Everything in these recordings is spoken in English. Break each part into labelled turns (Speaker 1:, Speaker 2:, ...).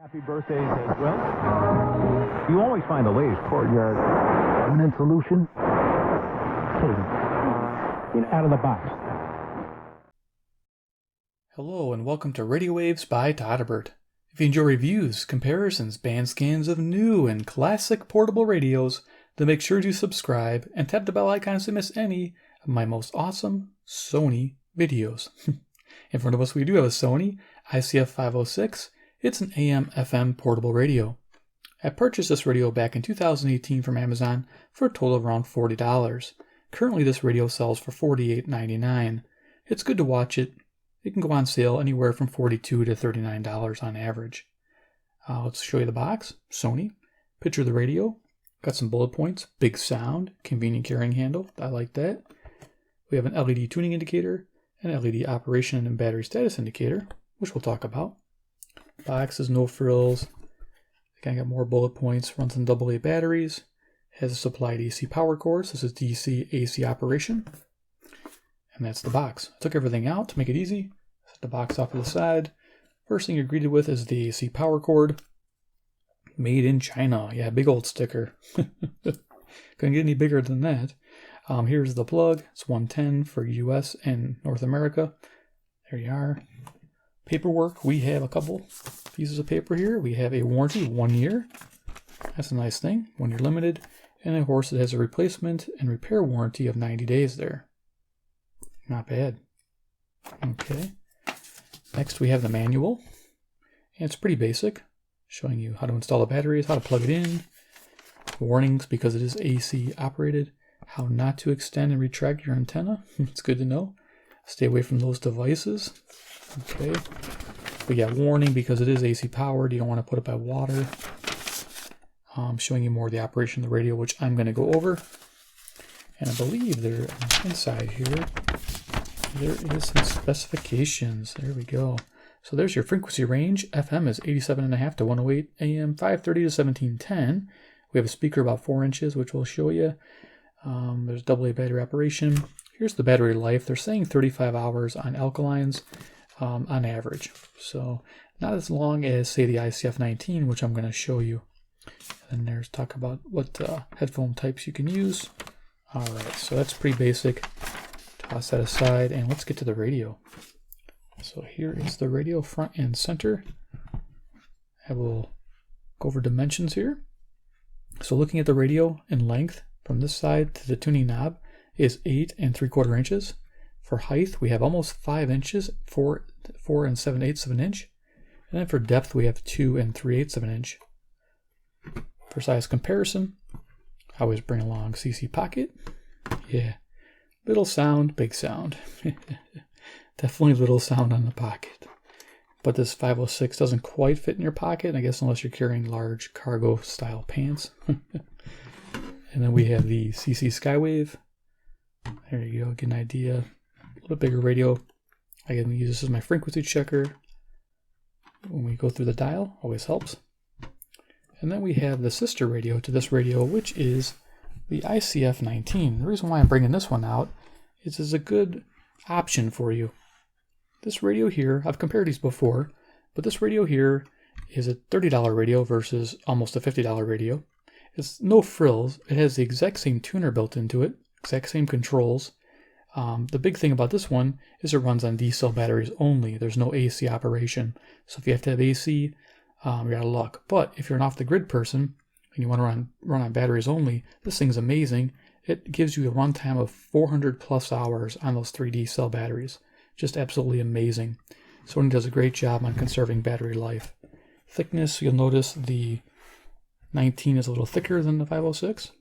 Speaker 1: Happy birthdays as well. You always find the latest courtyard permanent solution. Out of the box.
Speaker 2: Hello and welcome to Radio Waves by todderbert. If you enjoy reviews, comparisons, band scans of new and classic portable radios, then make sure to subscribe and tap the bell icon to miss any of my most awesome Sony videos. In front of us we do have a Sony ICF-506. It's an AM FM portable radio. I purchased this radio back in 2018 from Amazon for a total of around $40. Currently this radio sells for $48.99. It's good to watch it. It can go on sale anywhere from $42 to $39 on average. Let's show you the box. Sony. Picture of the radio. Got some bullet points. Big sound. Convenient carrying handle. I like that. We have an LED tuning indicator, an LED operation and battery status indicator, which we'll talk about. Box is no frills. Again, got more bullet points. Runs on AA batteries. Has a supplied AC power cord. This is DC AC operation. And that's the box. I took everything out to make it easy. Set the box off to the side. First thing you're greeted with is the AC power cord. Made in China. Yeah, big old sticker. Couldn't get any bigger than that. Here's the plug. It's 110 for US and North America. There you are. Paperwork. We have a couple pieces of paper here. We have a warranty, 1 year. That's a nice thing. 1 year limited. And of course it has a replacement and repair warranty of 90 days there. Not bad. Okay. Next we have the manual. And it's pretty basic. Showing you how to install the batteries, how to plug it in. Warnings because it is AC operated. How not to extend and retract your antenna. It's good to know. Stay away from those devices. Okay. We got warning because it is AC powered. You don't want to put it by water. Showing you more of the operation of the radio, which I'm going to go over. And I believe they're inside here. There is some specifications. There we go. So there's your frequency range. FM is 87.5 to 108, AM 530 to 1710. We have a speaker about 4 inches, which we'll show you. There's AA battery operation. Here's the battery life. They're saying 35 hours on alkalines on average. So not as long as, say, the ICF-19, which I'm going to show you. And there's talk about what headphone types you can use. All right, so that's pretty basic. Toss that aside, and let's get to the radio. So here is the radio, front and center. I will go over dimensions here. So looking at the radio in length, from this side to the tuning knob is 8 3/4 inches. For height, we have almost 5 inches, 4 7/8 of an inch. And then for depth, we have 2 3/8 of an inch. For size comparison, I always bring along CC pocket. Yeah, little sound, big sound. Definitely little sound on the pocket. But this 506 doesn't quite fit in your pocket, I guess, unless you're carrying large cargo style pants. And then we have the CC Skywave. There you go, get an idea. A little bit bigger radio. I can use this as my frequency checker. When we go through the dial, always helps. And then we have the sister radio to this radio, which is the ICF-19. The reason why I'm bringing this one out is it's a good option for you. This radio here, I've compared these before, but this radio here is a $30 radio versus almost a $50 radio. It's no frills. It has the exact same tuner built into it, exact same controls. The big thing about this one is it runs on D-cell batteries only. There's no AC operation. So if you have to have AC, you're out of luck. But if you're an off-the-grid person and you want to run on batteries only, this thing's amazing. It gives you a runtime of 400 plus hours on those 3D cell batteries. Just absolutely amazing. Sony does a great job on conserving battery life. Thickness, you'll notice the 19 is a little thicker than the 506.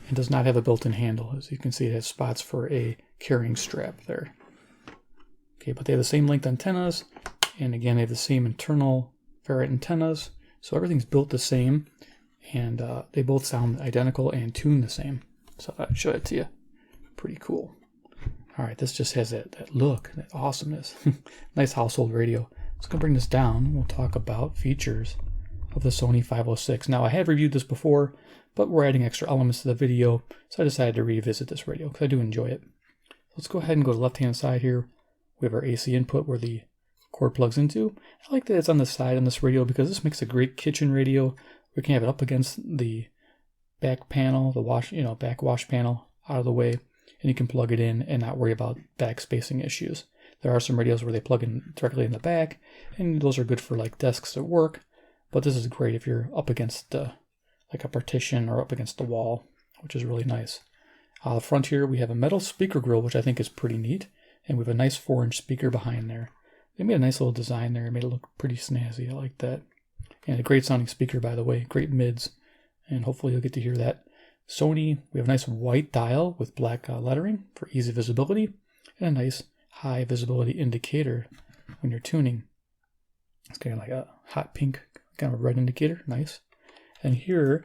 Speaker 2: It does not have a built-in handle. As you can see, it has spots for a carrying strap there. Okay, but they have the same length antennas. And again, they have the same internal ferrite antennas. So everything's built the same. And they both sound identical and tune the same. So I'll show it to you. Pretty cool. All right, this just has that look, that awesomeness. Nice household radio. So I'm going to bring this down. We'll talk about features of the Sony 506. Now, I have reviewed this before, but we're adding extra elements to the video, so I decided to revisit this radio because I do enjoy it. Let's go ahead and go to the left-hand side here. We have our AC input where the cord plugs into. I like that it's on the side on this radio because this makes a great kitchen radio. We can have it up against the back panel, the back wash panel out of the way, and you can plug it in and not worry about back spacing issues. There are some radios where they plug in directly in the back, and those are good for like desks at work, but this is great if you're up against like a partition or up against the wall, which is really nice. The front here, we have a metal speaker grill, which I think is pretty neat, and we have a nice 4-inch speaker behind there. They made a nice little design there. It made it look pretty snazzy. I like that. And a great sounding speaker, by the way. Great mids, and hopefully you'll get to hear that. Sony, we have a nice white dial with black lettering for easy visibility, and a nice high visibility indicator when you're tuning. It's kind of like a hot pink, kind of a red indicator. Nice. And here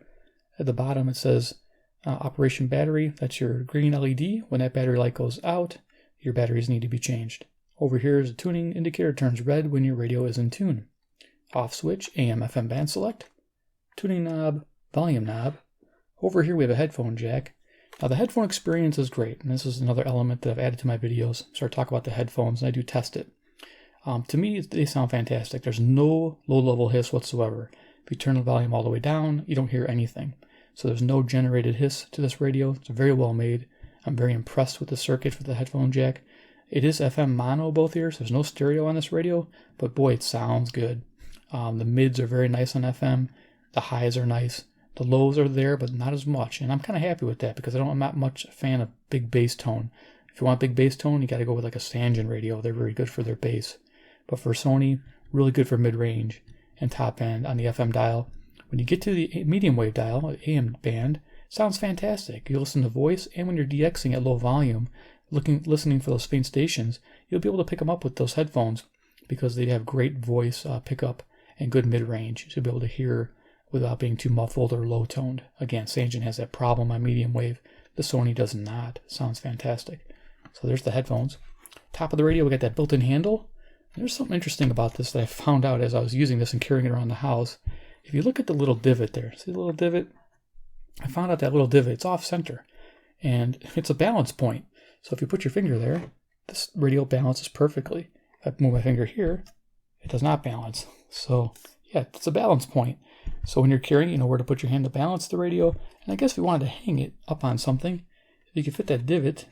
Speaker 2: at the bottom it says operation battery. That's your green LED. When that battery light goes out, your batteries need to be changed. Over here is a tuning indicator. It turns red when your radio is in tune. Off switch, AM FM band select. Tuning knob, volume knob. Over here we have a headphone jack. Now the headphone experience is great, and this is another element that I've added to my videos. So I talk about the headphones, and I do test it. To me, they sound fantastic. There's no low-level hiss whatsoever. If you turn the volume all the way down, you don't hear anything. So there's no generated hiss to this radio. It's very well made. I'm very impressed with the circuit for the headphone jack. It is FM mono both ears. There's no stereo on this radio, but boy, it sounds good. The mids are very nice on FM. The highs are nice. The lows are there, but not as much. And I'm kind of happy with that because I'm not much a fan of big bass tone. If you want big bass tone, you got to go with like a Sangen radio. They're very good for their bass. But for Sony, really good for mid-range and top end on the FM dial. When you get to the medium wave dial, AM band, it sounds fantastic. You listen to voice, and when you're DXing at low volume, listening for those faint stations, you'll be able to pick them up with those headphones because they have great voice pickup and good mid-range. So you'll be able to hear without being too muffled or low-toned. Again, Sangen has that problem on medium wave. The Sony does not. It sounds fantastic. So there's the headphones. Top of the radio, we got that built-in handle. And there's something interesting about this that I found out as I was using this and carrying it around the house. If you look at the little divot there, see the little divot? I found out that little divot, it's off-center. And it's a balance point. So if you put your finger there, this radio balances perfectly. If I move my finger here, it does not balance. So yeah, it's a balance point. So when you're carrying, you know where to put your hand to balance the radio. And I guess if you wanted to hang it up on something, if you could fit that divot,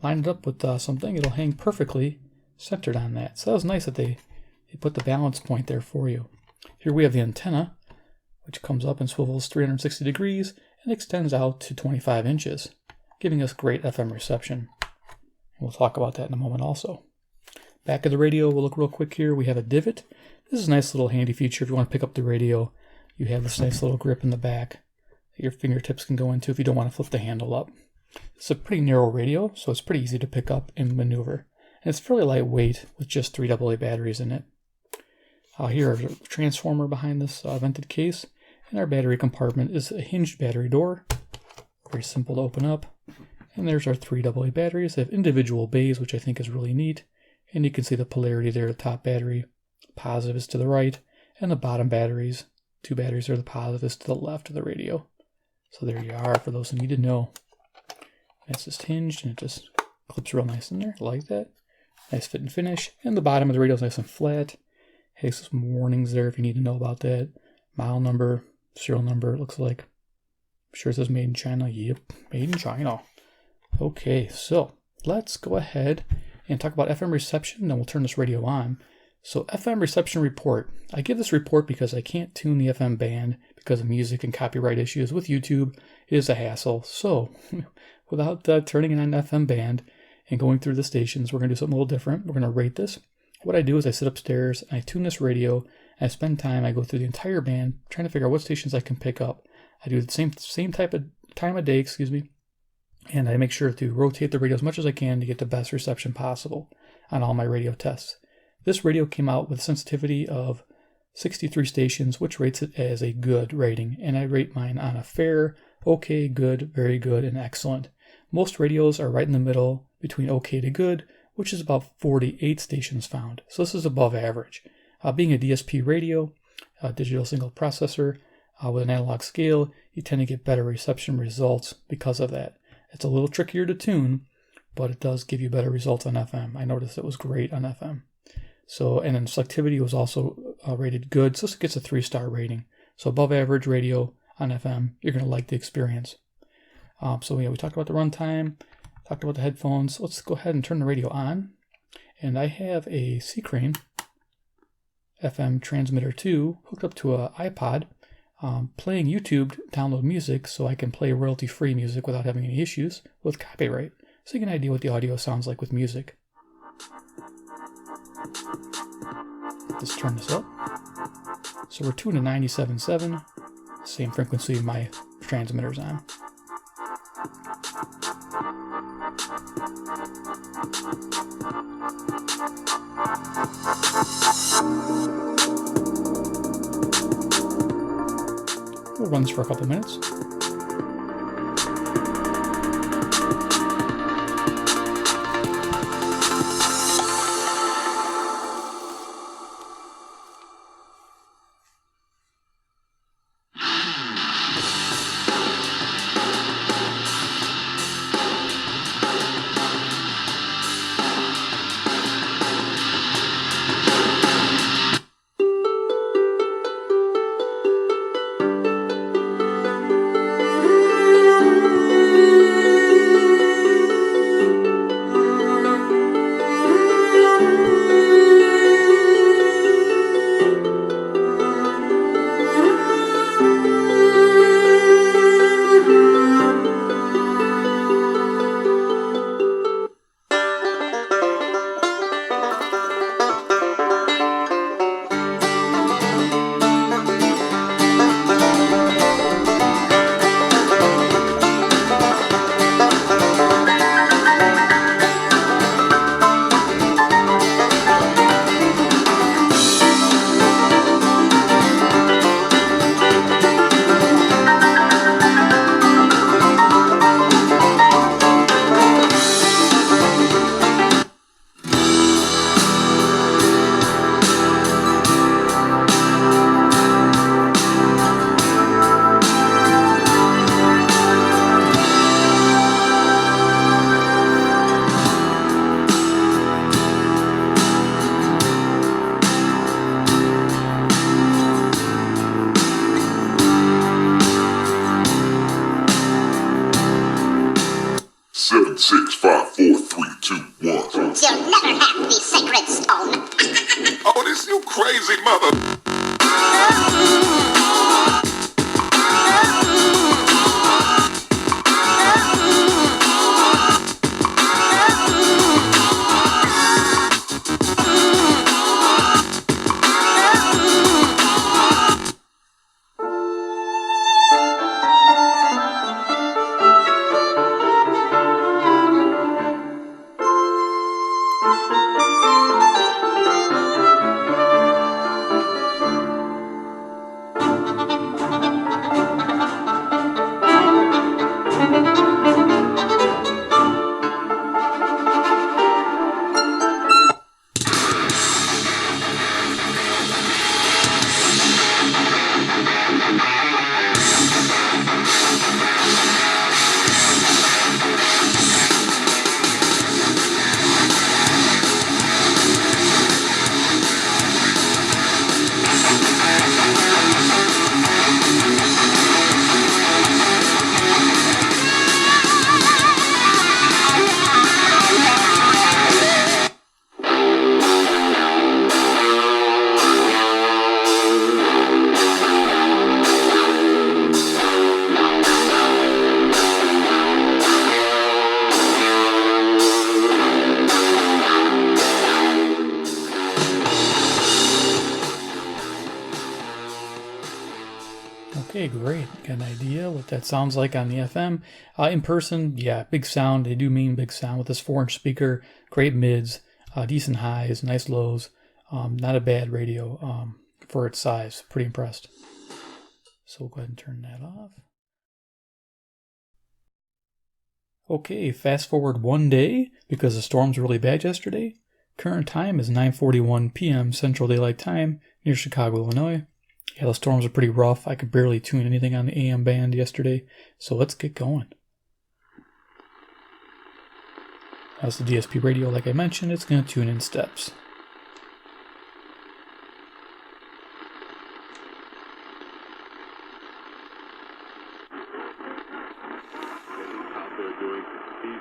Speaker 2: line it up with something, it'll hang perfectly centered on that. So that was nice that they put the balance point there for you. Here we have the antenna, which comes up and swivels 360 degrees and extends out to 25 inches, giving us great FM reception. We'll talk about that in a moment also. Back of the radio, we'll look real quick here. We have a divot. This is a nice little handy feature if you want to pick up the radio. You have this nice little grip in the back that your fingertips can go into if you don't want to flip the handle up. It's a pretty narrow radio, so it's pretty easy to pick up and maneuver. And it's fairly lightweight with just 3 AA batteries in it. Here is a transformer behind this vented case, and our battery compartment is a hinged battery door. Very simple to open up. And there's our 3 AA batteries. They have individual bays, which I think is really neat. And you can see the polarity there. The top battery, positive is to the right, and the bottom batteries, 2 batteries are the positives to the left of the radio. So there you are for those who need to know. It's just hinged and it just clips real nice in there. I like that. Nice fit and finish. And the bottom of the radio is nice and flat. Has some warnings there if you need to know about that. Model number, serial number, it looks like. I'm sure it says made in China. Yep, made in China. Okay, so let's go ahead and talk about FM reception, then we'll turn this radio on. So FM reception report. I give this report because I can't tune the FM band because of music and copyright issues with YouTube. It is a hassle. So without turning it on the FM band and going through the stations, we're going to do something a little different. We're going to rate this. What I do is I sit upstairs and I tune this radio. And I spend time, I go through the entire band trying to figure out what stations I can pick up. I do the same type of time of day, and I make sure to rotate the radio as much as I can to get the best reception possible on all my radio tests. This radio came out with sensitivity of 63 stations, which rates it as a good rating, and I rate mine on a fair, okay, good, very good, and excellent. Most radios are right in the middle between okay to good, which is about 48 stations found. So this is above average. Being a DSP radio, a digital signal processor with an analog scale, you tend to get better reception results because of that. It's a little trickier to tune, but it does give you better results on FM. I noticed it was great on FM. So, and then selectivity was also rated good. So this gets a 3-star rating. So above average radio on FM. You're going to like the experience. So yeah, we talked about the runtime, talked about the headphones. Let's go ahead and turn the radio on. And I have a C-Crane FM transmitter 2 hooked up to an iPod, playing YouTube download music so I can play royalty-free music without having any issues with copyright. So you get an idea what the audio sounds like with music. Let's turn this up. So we're tuned to 97.7, same frequency my transmitter's on. We'll run this for a couple minutes.
Speaker 3: You'll never have the sacred stone.
Speaker 4: Oh, this you crazy mother.
Speaker 2: Okay, great. Got an idea what that sounds like on the FM. In person, yeah, big sound. They do mean big sound with this 4-inch speaker. Great mids, decent highs, nice lows. Not a bad radio for its size. Pretty impressed. So we'll go ahead and turn that off. Okay, fast forward one day because the storms were really bad yesterday. Current time is 9:41 p.m. Central Daylight Time near Chicago, Illinois. Yeah, the storms are pretty rough. I could barely tune anything on the AM band yesterday, so let's get going. That's the DSP radio, like I mentioned. It's going to tune in steps.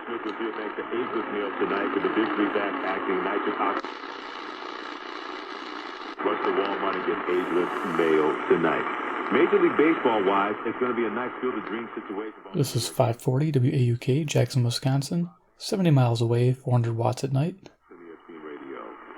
Speaker 5: Smith will see if makes the ageless meal tonight with the big three back acting nitric oxide. Rush to Walmart and get ageless mail tonight. Major League Baseball-wise, it's going to be a nice field of dream situation.
Speaker 2: This is 540 WAUK, Jackson, Wisconsin. 70 miles away, 400 watts at night.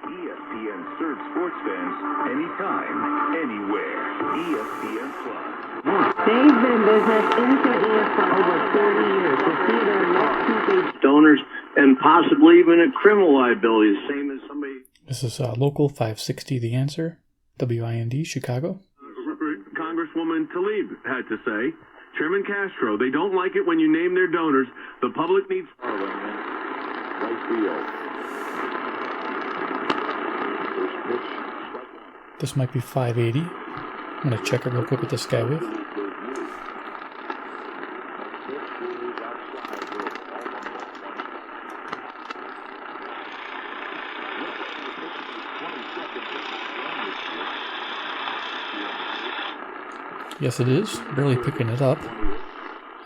Speaker 6: ESPN serves sports fans anytime, anywhere. ESPN Plus.
Speaker 7: They've been in business into ESPN over 30 years. To see their next two
Speaker 8: donors and possibly even a criminal liability, same as somebody.
Speaker 2: This is local 560 The Answer, WIND, Chicago.
Speaker 5: Congresswoman Tlaib had to say, Chairman Castro, they don't like it when you name their donors. The public needs...
Speaker 4: Right field. First pitch.
Speaker 2: This might be 580. I'm going to check it real quick with the Skywave. Yes, it is. Barely picking it up.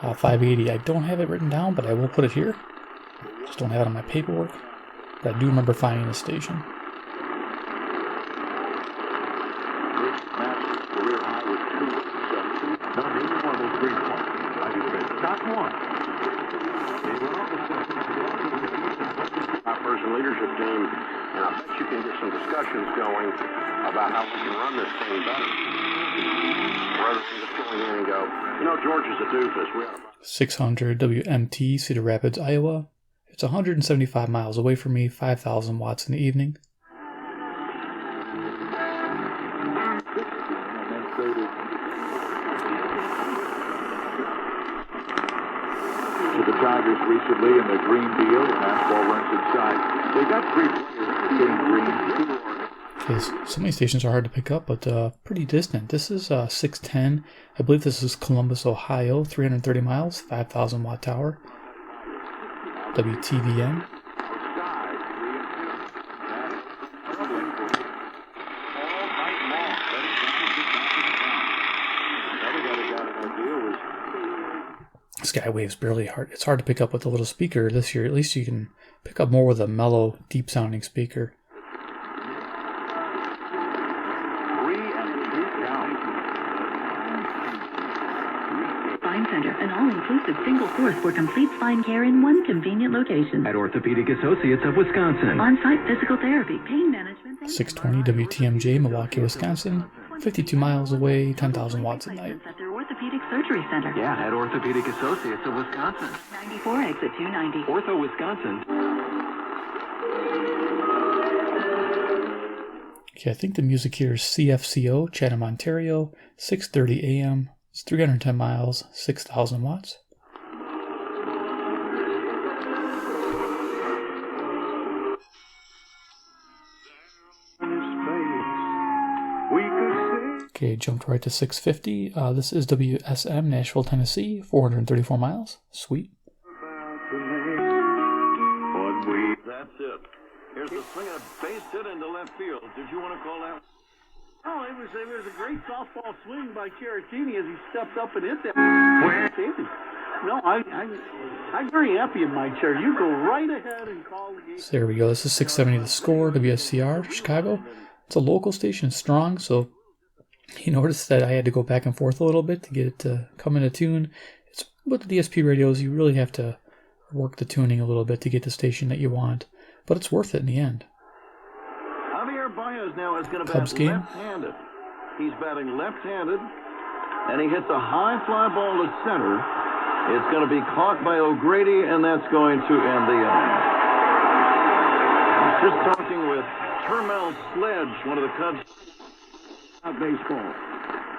Speaker 2: 580. I don't have it written down, but I will put it here. Just don't have it on my paperwork. But I do remember finding the station.
Speaker 8: Our person leadership team, and I bet you can get some discussions going about how we can run this thing better. Rather than just going in and go, you know, George is a doofus.
Speaker 2: 600 WMT, Cedar Rapids, Iowa. It's 175 miles away from me, 5,000 watts in the evening.
Speaker 1: To the Tigers recently in the green deal, the fastball runs inside. They got 3 players getting green.
Speaker 2: Okay, so some of these stations are hard to pick up, but pretty distant. This is 610. I believe this is Columbus, Ohio, 330 miles, 5,000 watt tower. WTVN. Skywave's barely hard. It's hard to pick up with a little speaker this year. At least you can pick up more with a mellow, deep sounding speaker.
Speaker 7: Spine Center, an all-inclusive single source for complete spine care in one convenient location.
Speaker 9: At Orthopedic Associates of Wisconsin.
Speaker 7: On-site physical therapy, pain management.
Speaker 2: 620 WTMJ, Milwaukee, Wisconsin. 52 miles away, 10,000 watts at night.
Speaker 7: At their Orthopedic Surgery Center.
Speaker 9: Yeah, at Orthopedic Associates of Wisconsin.
Speaker 7: 94 exit 290.
Speaker 9: Ortho, Wisconsin.
Speaker 2: Okay, I think the music here is CFCO, Chatham, Ontario, 6:30 a.m. It's 310 miles, 6,000 watts. Okay, jumped right to 650. This is WSM, Nashville, Tennessee, 434 miles. Sweet.
Speaker 8: That's it. Here's the swing and a base hit into left field. Did you want to call that?
Speaker 10: Oh, it was a great softball swing by Caratini as he stepped up and hit that. No, I'm very happy in my chair. You go right ahead and call the game.
Speaker 2: So there we go. This is 670 The Score, WSCR, Chicago. It's a local station, strong, so you notice that I had to go back and forth a little bit to get it to come into tune. It's with the DSP radios, you really have to work the tuning a little bit to get the station that you want, but it's worth it in the end.
Speaker 8: Javier Baez now is going to
Speaker 2: Cubs
Speaker 8: bat
Speaker 2: game.
Speaker 8: left-handed. He's batting left-handed, and he hits a high fly ball to center. It's going to be caught by O'Grady, and that's going to end the inning. He's just talking with Termel Sledge, one of the Cubs.
Speaker 11: Baseball.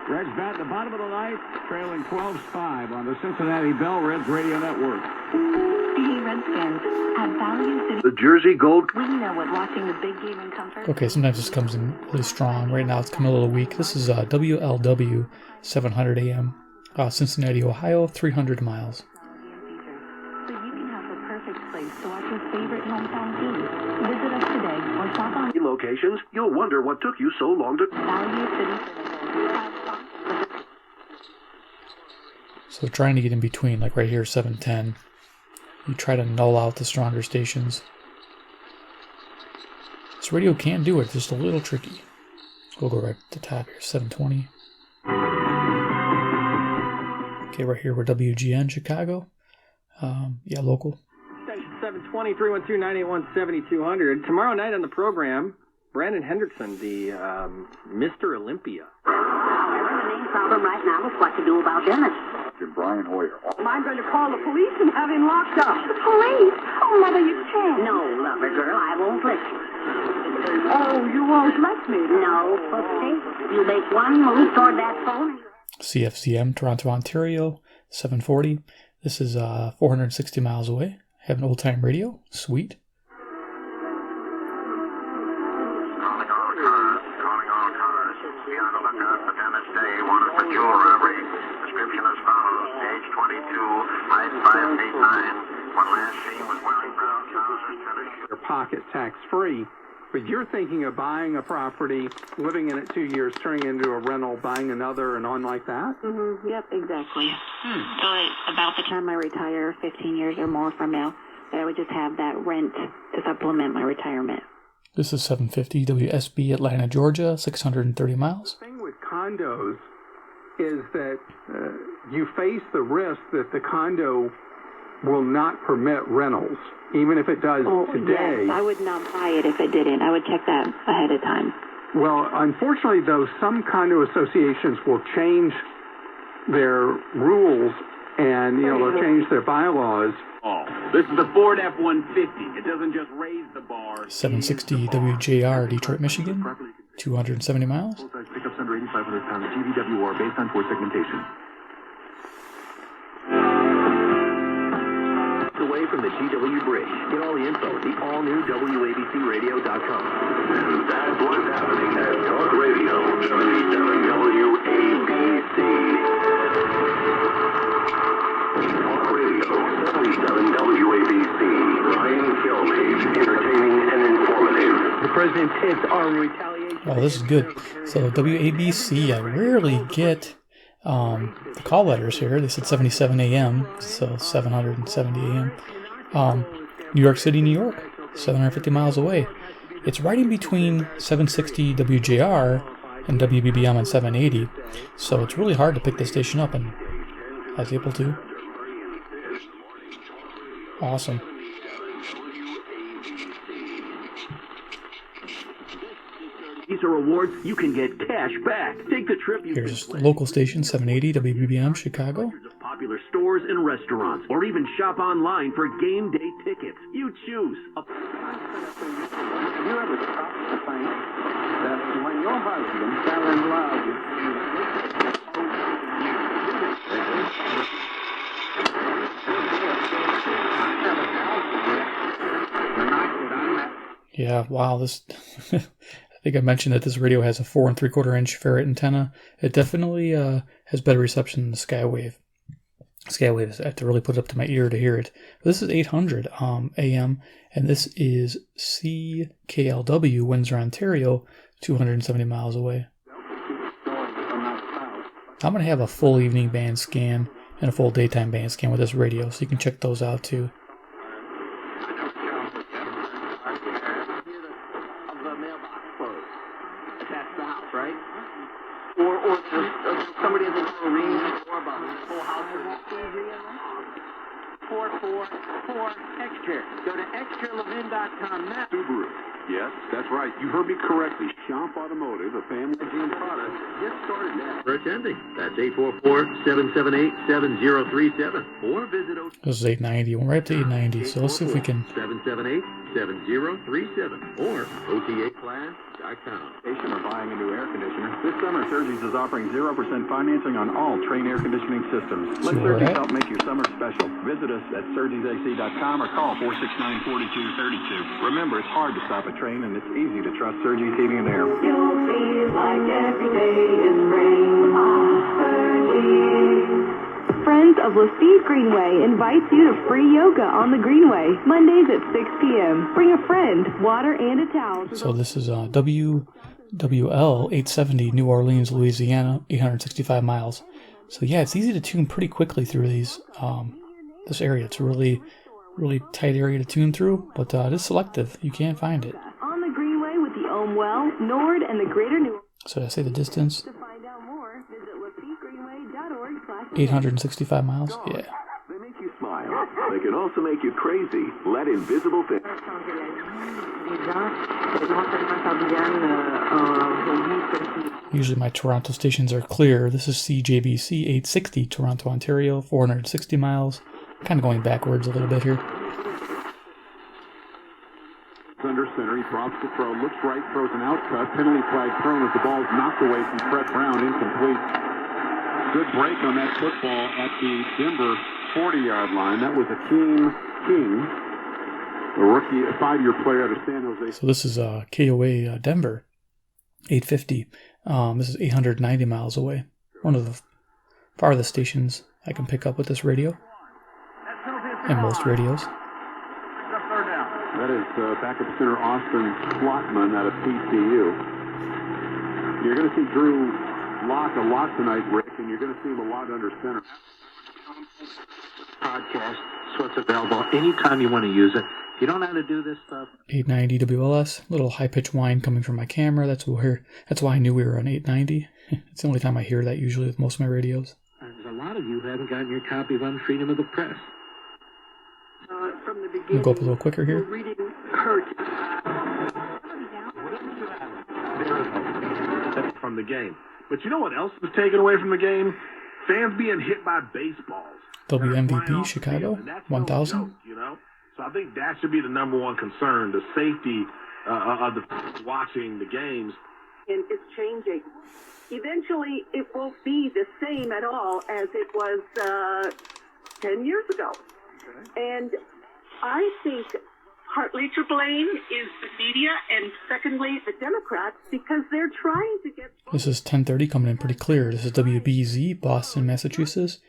Speaker 11: Reds bat at the bottom of the ninth, trailing 12-5 on the Cincinnati Bell Reds Radio Network.
Speaker 7: Hey, Redskins, at Value City.
Speaker 8: The Jersey Gold.
Speaker 7: We know what watching the big game in comfort.
Speaker 2: Okay, sometimes this comes in really strong. Right now it's coming a little weak. This is WLW 700 AM, Cincinnati, Ohio, 300 miles.
Speaker 7: So you can have the perfect place to watch your favorite hometown team. Visit us today or shop on
Speaker 8: Locations, you'll wonder what took you so long to...
Speaker 7: Value City.
Speaker 2: So trying to get in between, like right here, 710. you try to null out the stronger stations. This radio can do it, just a little tricky. We'll go right to the top here, 720. Okay, right here we're WGN Chicago. Yeah, local.
Speaker 12: Station 720, 312-981-7200. Tomorrow night on the program, Brandon Henderson, the Mr. Olympia.
Speaker 3: The main problem right now is what to do about Dennis.
Speaker 4: Brian Hoyer.
Speaker 3: I'm going to call the police and have him locked up. The police? Oh, Mother, you can't. No, lover girl, I won't listen. Oh, you won't let me? No, Pussy. You make one move toward that phone.
Speaker 2: CFCM, Toronto, Ontario, 740. This is 460 miles away. Have an old-time radio. Sweet.
Speaker 8: Calling all cars. Be on the lookout for Dennis Day, wanted for jewel robbery. Description as follows. Age 22, height 5'8'9". When last seen was wearing brown trousers, tennis shoes.
Speaker 13: Your pocket tax-free. But you're thinking of buying a property, living in it 2 years, turning it into a rental, buying another, and on like that?
Speaker 7: Mm-hmm. Yep, exactly. So about the time I retire, 15 years or more from now, that I would just have that rent to supplement my retirement.
Speaker 2: This is 750 WSB, Atlanta, Georgia, 630 miles.
Speaker 13: The thing with condos is that you face the risk that the condo will not permit rentals, even if it does today.
Speaker 7: Yes, I would not buy it if it didn't. I would check that ahead of time.
Speaker 13: Well, unfortunately, though, some condo associations will change their rules and, they'll change their bylaws.
Speaker 5: Oh, this is the Ford F-150. It doesn't just raise the bar.
Speaker 2: 760 WJR, Detroit, Michigan, 270 miles.
Speaker 14: Full-size pickups under 8,500 pounds, GVWR, based on Ford segmentation.
Speaker 15: Away from the GW Bridge. Get all the info at the all-new WABCRadio.com.
Speaker 6: And that's what's happening at Talk Radio 77 WABC. Talk Radio 77 WABC. Ryan Kilmeade, entertaining and informative.
Speaker 12: The president's hits are in retaliation.
Speaker 2: Oh, this is good. So WABC, I rarely get the call letters here. They said 77 AM, so 770 AM. New York City, New York, 750 miles away. It's right in between 760 WJR and WBBM on 780, so it's really hard to pick this station up, and I was able to. Awesome.
Speaker 15: These are awards you can get cash back. Take the trip.
Speaker 2: Here's local station 780 WBBM Chicago.
Speaker 15: Popular stores and restaurants, or even shop online for game day tickets. You choose.
Speaker 11: Have you ever stopped to think that when your husband fell in love with you?
Speaker 2: Yeah, wow, this I think I mentioned that this radio has a 4 3/4 inch ferret antenna. It definitely has better reception than the Skywave. Skywave, I have to really put it up to my ear to hear it. But this is 800 AM, and this is CKLW, Windsor, Ontario, 270 miles away. I'm going to have a full evening band scan and a full daytime band scan with this radio, so you can check those out too.
Speaker 12: Somebody in the ring or about the whole house. 444 Extra. Go to extralevin.com now.
Speaker 14: Subaru. Yes, that's right. You heard me correctly. Shop Automotive, a family gym product.
Speaker 15: Get started now. For attending. That's 844-778-7037. Or visit
Speaker 2: This is 890. Went right up to 890. So let's see if we can.
Speaker 15: 778-7037 or OTAclass.com.
Speaker 14: Or buying a new air conditioner. This summer, Surgeons is offering 0% financing on all Train air conditioning systems. Let Surgeons help make your summer special. Visit us at surgeonsac.com or call 469-4232. Remember, it's hard to stop a Train, and it's easy to trust Surgeons Heating and Air.
Speaker 16: You'll feel like every day is spring on Surgeons. Friends of Lafitte Greenway invites you to free yoga on the Greenway, Mondays at 6 p.m. Bring a friend, water, and a towel.
Speaker 2: So this is WWL 870, New Orleans, Louisiana, 865 miles. So yeah, it's easy to tune pretty quickly through these this area. It's really really tight area to tune through, but it is selective. You can't find it.
Speaker 16: On the Greenway with the Well, Nord, and the Greater New.
Speaker 2: So did I say the distance?
Speaker 16: To find out more, visit LafitteGreenway.org/.
Speaker 2: 865 miles? Yeah.
Speaker 15: They make you smile. They can also make you crazy. Let invisible things.
Speaker 2: Usually my Toronto stations are clear. This is CJBC 860, Toronto, Ontario, 460 miles. Kind of going backwards a little bit here.
Speaker 14: Under center, he drops the throw, looks right, throws an outcut, penalty flag thrown as the ball is knocked away from Fred Brown, incomplete. Good break on that football at the Denver 40-yard line. That was Akeem King, a rookie, a 5-year player out of San Jose.
Speaker 2: So this is KOA Denver, 850. This is 890 miles away. One of the farthest stations I can pick up with this radio, and most radios.
Speaker 14: That is backup center Austin Slotman out of TCU. You're going to see Drew Locke a lot tonight, Rick, and you're going to see him a lot under center.
Speaker 17: Podcast, so it's available anytime you want to use it. You don't know how to do this stuff.
Speaker 2: 890 WLS, little high-pitched whine coming from my camera. That's why I knew we were on 890. It's the only time I hear that usually with most of my radios.
Speaker 17: There's a lot of you who haven't gotten your copy of Freedom of the Press.
Speaker 3: From the beginning,
Speaker 2: We'll go up a little quicker here.
Speaker 3: reading hurt.
Speaker 5: From the game. But you know what else was taken away from the game? Fans being hit by baseballs.
Speaker 2: WMVP Chicago, 1,000.
Speaker 5: Joke, you know? So I think that should be the number one concern, the safety of the watching the games.
Speaker 3: And it's changing. Eventually, it won't be the same at all as it was 10 years ago. And I think partly to blame is the media and secondly the Democrats because they're trying to get...
Speaker 2: This is 1030 coming in pretty clear. This is WBZ, Boston, Massachusetts,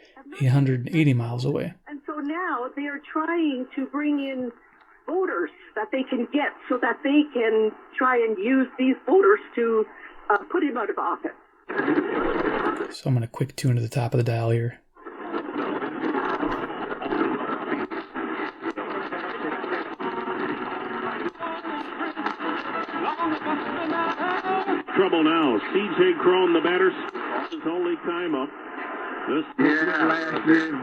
Speaker 2: 880 miles away.
Speaker 3: And so now they are trying to bring in voters that they can get so that they can try and use these voters to put him out of office.
Speaker 2: So I'm going to quick tune to the top of the dial here.
Speaker 5: Trouble now. C.J. Crone, the batter, his only time up.
Speaker 11: Last year,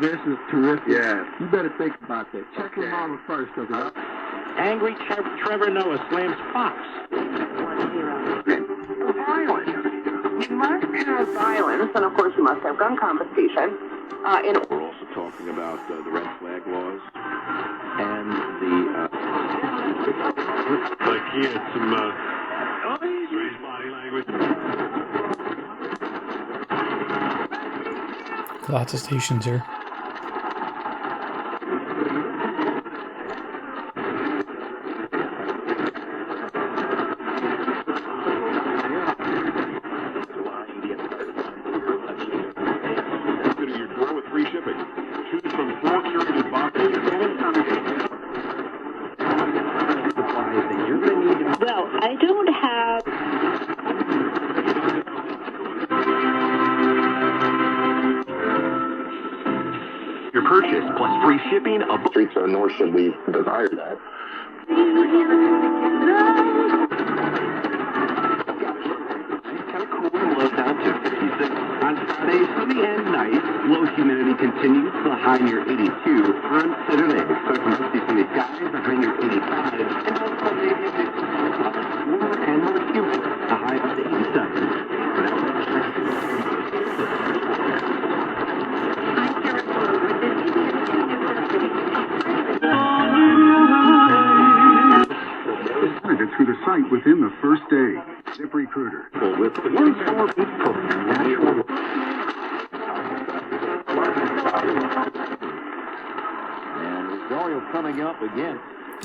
Speaker 11: this is terrific. Yeah. You better think about that. Check him out first, okay?
Speaker 17: Angry Trevor Noah slams Fox.
Speaker 3: Violence. You must have violence, and of course you must have gun confiscation.
Speaker 4: We're also talking about the red flag laws and the...
Speaker 5: Like he had some strange body language.
Speaker 2: Lots of stations here.
Speaker 7: Well, I don't have...
Speaker 15: Your purchase plus free shipping of
Speaker 8: Streets are, nor should we desire that.
Speaker 15: kind of cool and low down to 56. On Friday, sunny and nice. Low humidity continues to the high near 82. On Saturday, start to mostly sunny skies, the high near 85. And on Sunday, warmer and more humid, the high up to 87.
Speaker 14: Through the site within the first day. ZipRecruiter.
Speaker 15: With the one-hour program, natural.
Speaker 4: And Rosario coming up again.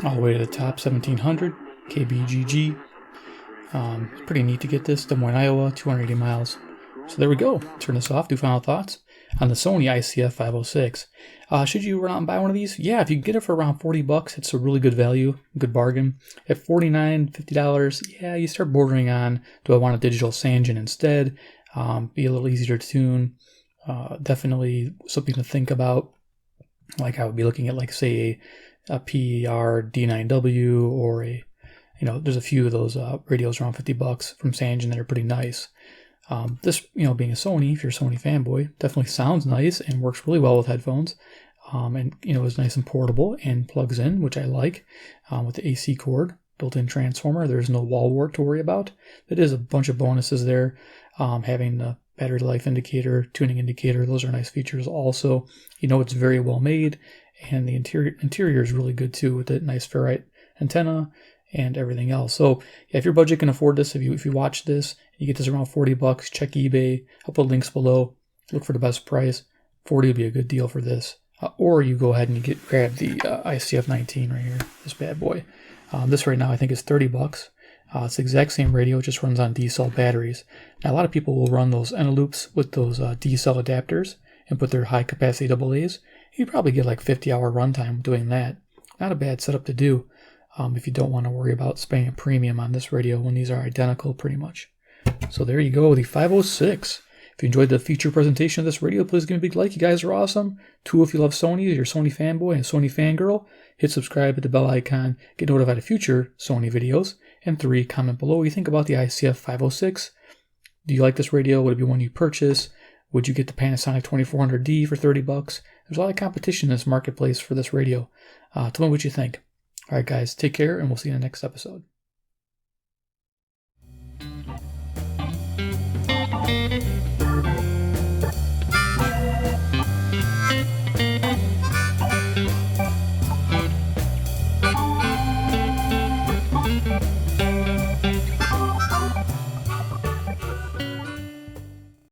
Speaker 2: All the way to the top, 1700, KBGG. It's pretty neat to get this. Des Moines, Iowa, 280 miles. So there we go. Turn this off, do final thoughts on the Sony ICF-506. Should you run out and buy one of these? Yeah, if you can get it for around $40, it's a really good value, good bargain. At $49, $50, yeah, you start bordering on, do I want a digital Sangen instead? Be a little easier to tune. Definitely something to think about. Like I would be looking at, like, say, a PER D9W or there's a few of those radios around $50 from Sangean that are pretty nice. This, being a Sony, if you're a Sony fanboy, definitely sounds nice and works really well with headphones. And is nice and portable and plugs in, which I like, with the AC cord, built-in transformer. There's no wall wart to worry about. It is a bunch of bonuses there. Having the battery life indicator, tuning indicator, those are nice features also. It's very well made, and the interior is really good too, with the nice ferrite antenna and everything else. So yeah, if your budget can afford this, if you watch this, you get this around $40, check eBay. I'll put links below. Look for the best price. $40 would be a good deal for this. Or you go ahead and grab the ICF-19 right here, this bad boy. This right now I think is $30. It's the exact same radio, it just runs on D-cell batteries. Now a lot of people will run those Eneloops with those D-cell adapters and put their high capacity AA's. You probably get like 50-hour runtime doing that. Not a bad setup to do if you don't want to worry about spending a premium on this radio when these are identical pretty much. So there you go, the 506. If you enjoyed the feature presentation of this radio, please give me a big like. You guys are awesome. 2, if you love Sony, you're a Sony fanboy and a Sony fangirl, hit subscribe, hit the bell icon, get notified of future Sony videos. And 3, comment below what you think about the ICF-506. Do you like this radio? Would it be one you purchase? Would you get the Panasonic 2400D for $30? There's a lot of competition in this marketplace for this radio. Tell me what you think. All right, guys, take care, and we'll see you in the next episode.